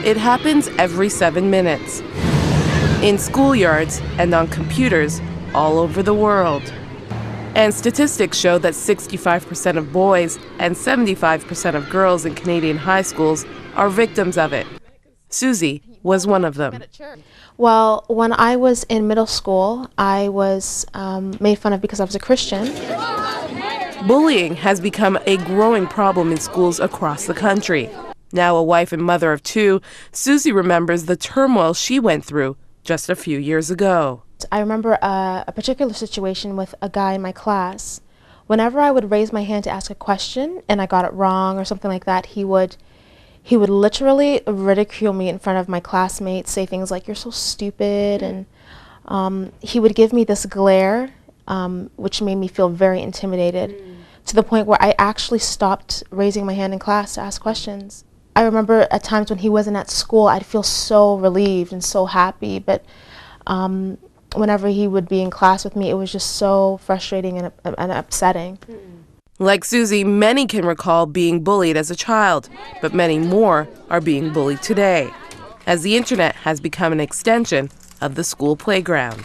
It happens every 7 minutes, in schoolyards and on computers all over the world. And statistics show that 65% of boys and 75% of girls in Canadian high schools are victims of it. Susie was one of them. Well, when I was in middle school, I was made fun of because I was a Christian. Bullying has become a growing problem in schools across the country. Now a wife and mother of 2, Susie remembers the turmoil she went through just a few years ago. I remember a particular situation with a guy in my class. Whenever I would raise my hand to ask a question and I got it wrong or something like that, he would literally ridicule me in front of my classmates, say things like, "You're so stupid," and he would give me this glare, which made me feel very intimidated, to the point where I actually stopped raising my hand in class to ask questions. I remember at times when he wasn't at school, I'd feel so relieved and so happy, but whenever he would be in class with me, it was just so frustrating and upsetting. Like Susie, many can recall being bullied as a child, but many more are being bullied today, as the internet has become an extension of the school playground.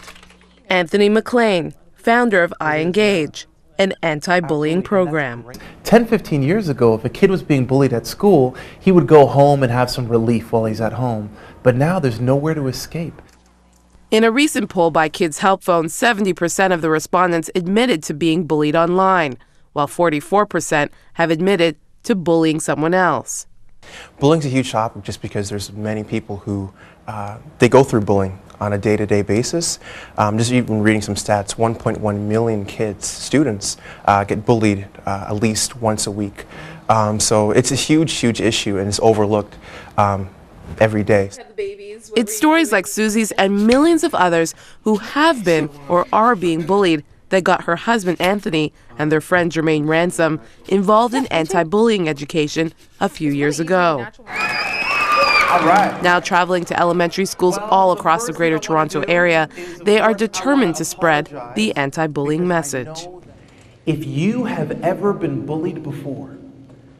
Anthony McLean, founder of iEngage, an anti-bullying program. 10, 15 years ago, if a kid was being bullied at school, he would go home and have some relief while he's at home. But now there's nowhere to escape. In a recent poll by Kids Help Phone, 70% of the respondents admitted to being bullied online, while 44% have admitted to bullying someone else. Bullying's a huge topic just because there's many people who they go through bullying on a day-to-day basis. Just even reading some stats, 1.1 million kids, students, get bullied at least once a week. So it's a huge, huge issue, and it's overlooked every day. It's stories like Susie's and millions of others who have been or are being bullied that got her husband Anthony and their friend Jermaine Ransom involved in anti-bullying education a few years ago. Now traveling to elementary schools all across the Greater Toronto area, they are determined to spread the anti-bullying message. If you have ever been bullied before,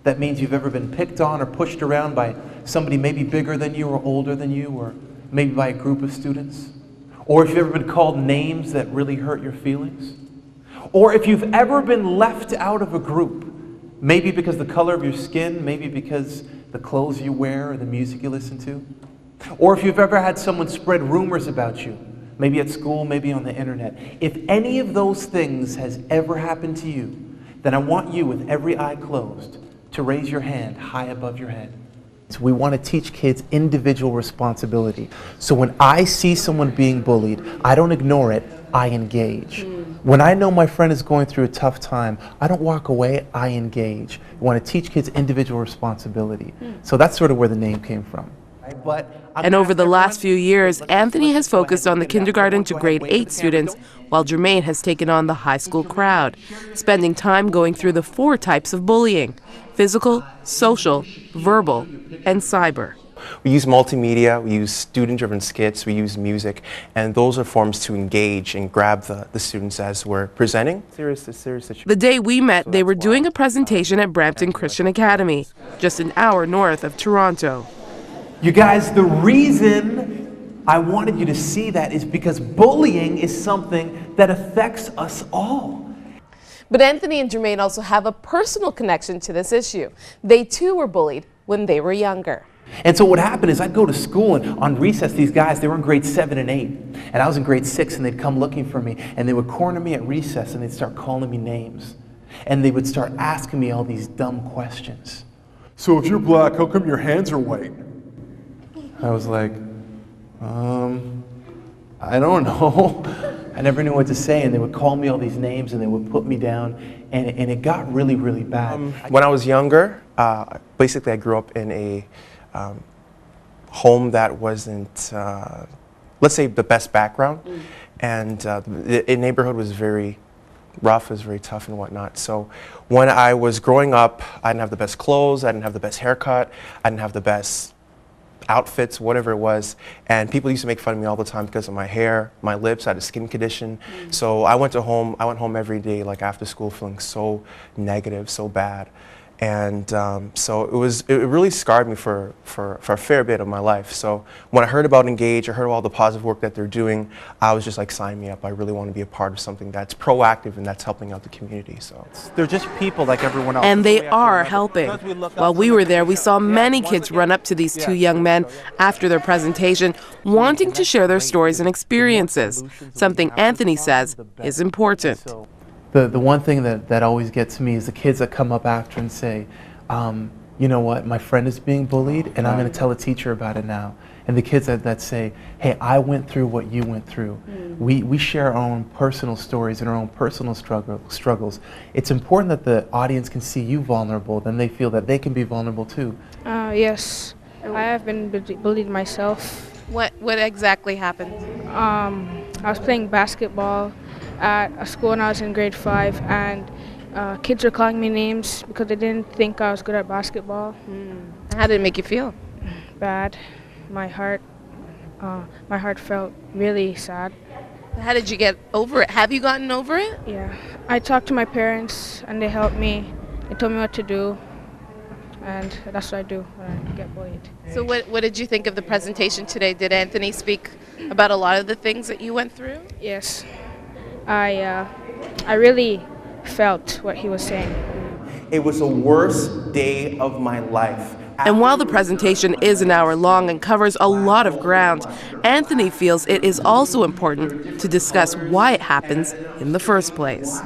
that means you've ever been picked on or pushed around by somebody maybe bigger than you or older than you, or maybe by a group of students, or if you've ever been called names that really hurt your feelings, or if you've ever been left out of a group, maybe because of the color of your skin, maybe because the clothes you wear or the music you listen to, or if you've ever had someone spread rumors about you, maybe at school, maybe on the internet. If any of those things has ever happened to you, then I want you, with every eye closed, to raise your hand high above your head. So we want to teach kids individual responsibility. So when I see someone being bullied, I don't ignore it, I engage. When I know my friend is going through a tough time, I don't walk away, I engage. We want to teach kids individual responsibility. So that's sort of where the name came from. And over the last few years, Anthony has focused on the kindergarten to grade 8 students, while Jermaine has taken on the high school crowd, spending time going through the 4 types of bullying: physical, social, verbal, and cyber. We use multimedia, we use student-driven skits, we use music, and those are forms to engage and grab the students as we're presenting. The day we met, they were doing a presentation at Brampton Christian Academy, just an hour north of Toronto. You guys, the reason I wanted you to see that is because bullying is something that affects us all. But Anthony and Jermaine also have a personal connection to this issue. They too were bullied when they were younger. And so what happened is I'd go to school, and on recess these guys, they were in grade 7 and 8. And I was in grade 6, and they'd come looking for me, and they would corner me at recess, and they'd start calling me names. And they would start asking me all these dumb questions. So if you're black, how come your hands are white? I was like, I don't know. I never knew what to say, and they would call me all these names, and they would put me down, and it got really, really bad. When I was younger, basically I grew up in a home that wasn't, let's say, the best background, and the neighborhood was very rough, it was very tough and whatnot. So when I was growing up, I didn't have the best clothes, I didn't have the best haircut, I didn't have the best outfits, whatever it was, and people used to make fun of me all the time because of my hair, my lips. I had a skin condition. So I went home every day, like after school, feeling so negative, so bad. And so it really scarred me for a fair bit of my life. So when I heard about iEngage, I heard all the positive work that they're doing, I was just like, sign me up. I really want to be a part of something that's proactive and that's helping out the community. So They're just people like everyone else. And they are helping. While we were there, we saw many kids run up to these two young men after their presentation, wanting to share their stories and experiences, something Anthony says is important. The one thing that always gets me is the kids that come up after and say, you know what, my friend is being bullied and I'm going to tell a teacher about it now. And the kids that say, hey, I went through what you went through. We share our own personal stories and our own personal struggles. It's important that the audience can see you vulnerable, then they feel that they can be vulnerable too. Yes, I have been bullied myself. What exactly happened? I was playing basketball at a school when I was in grade 5, and kids were calling me names because they didn't think I was good at basketball. How did it make you feel? Bad. My heart felt really sad. How did you get over it? Have you gotten over it? Yeah. I talked to my parents and they helped me. They told me what to do, and that's what I do when I get bullied. So what did you think of the presentation today? Did Anthony speak about a lot of the things that you went through? Yes. I really felt what he was saying. it was the worst day of my life. And while the presentation is an hour long and covers a lot of ground, Anthony feels it is also important to discuss why it happens in the first place.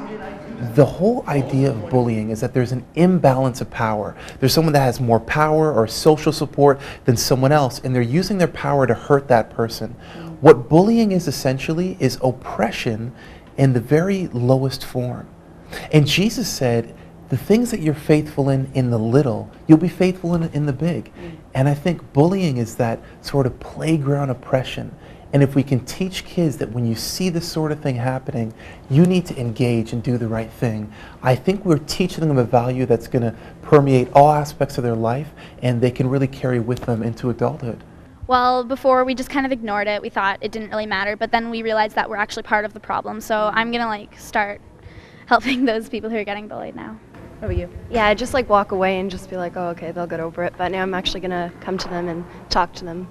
The whole idea of bullying is that there's an imbalance of power. There's someone that has more power or social support than someone else, and they're using their power to hurt that person. What bullying is essentially is oppression in the very lowest form. And Jesus said, the things that you're faithful in the little, you'll be faithful in the big. And I think bullying is that sort of playground oppression. And if we can teach kids that when you see this sort of thing happening, you need to engage and do the right thing, I think we're teaching them a value that's going to permeate all aspects of their life, and they can really carry with them into adulthood. Well, before we just kind of ignored it. We thought it didn't really matter, but then we realized that we're actually part of the problem. So I'm going to start helping those people who are getting bullied now. How about you? Yeah, I'd just walk away and just be like, oh, okay, they'll get over it. But now I'm actually going to come to them and talk to them.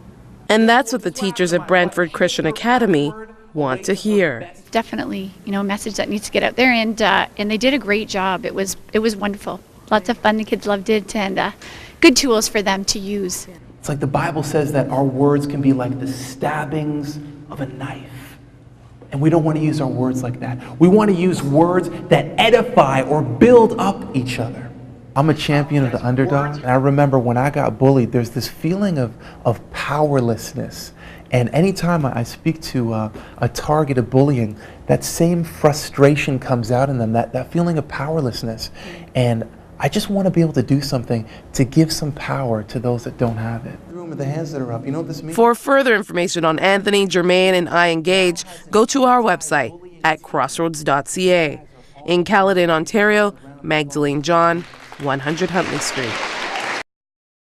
And that's what the teachers at Brantford Christian Academy want to hear. Definitely, a message that needs to get out there, and they did a great job. It was wonderful. Lots of fun. The kids loved it, and good tools for them to use. It's like the Bible says that our words can be like the stabbings of a knife. And we don't want to use our words like that. We want to use words that edify or build up each other. I'm a champion of the underdog. And I remember when I got bullied, there's this feeling of powerlessness. And anytime I speak to a target of bullying, that same frustration comes out in them, that feeling of powerlessness. And I just want to be able to do something to give some power to those that don't have it. The room with the hands that are up, you know what this means? For further information on Anthony, Jermaine, and iEngage, go to our website at crossroads.ca. In Caledon, Ontario, Magdalene John, 100 Huntley Street.